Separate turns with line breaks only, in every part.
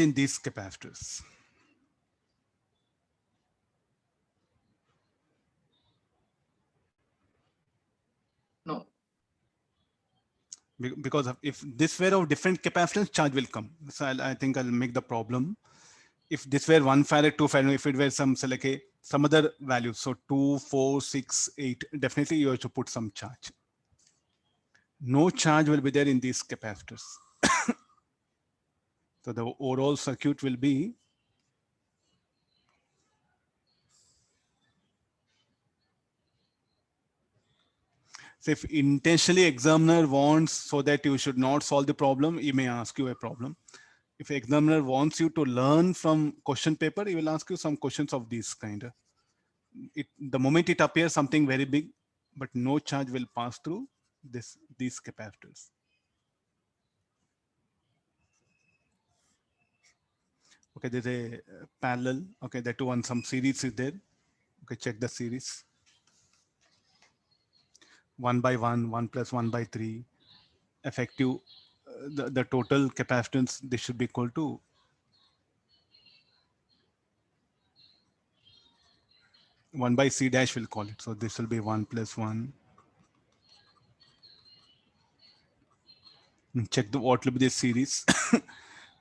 in these capacitors?
No.
Because if this were of different capacitance, charge will come. So I think I'll make the problem. If this were 1 farad, 2 farad, if it were some other value, so 2, 4, 6, 8, definitely you have to put some charge. No charge will be there in these capacitors. So the overall circuit will be so if intentionally examiner wants so that you should not solve the problem, he may ask you a problem. If examiner wants you to learn from question paper, he will ask you some questions of this kind. The moment it appears something very big, but no charge will pass through these capacitors. Okay, there's a parallel. Okay, that one, some series is there. Okay, check the series. 1 by 1, 1 plus 1 by 3. Effective, the total capacitance, this should be equal to 1 by C dash, we'll call it. So this will be 1 plus 1. Check what will be the series.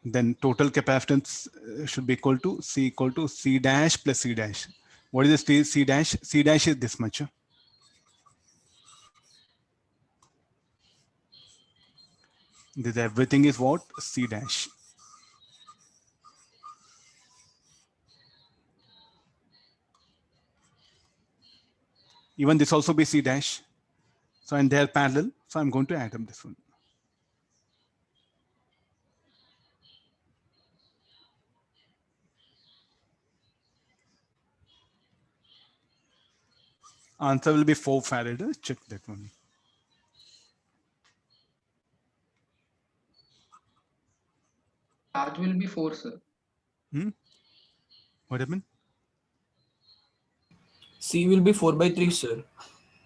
Then total capacitance should be equal to C dash plus C dash. What is the C dash? C dash is this much. This everything is what? C dash. Even this also be C dash. So and they are parallel. So I'm going to add them this one. Answer will be 4 farad. Check that one.
Charge will be 4, sir.
What happened?
C will be 4 by 3, sir.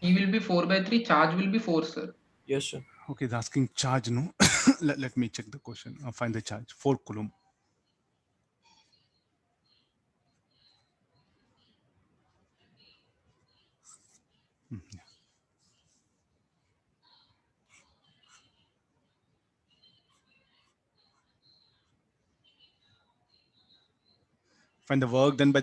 E will be 4 by 3. Charge will be 4, sir.
Yes, sir.
Okay, it's asking charge, no? let me check the question. I'll find the charge. 4 coulomb. Yeah. Find the work done by the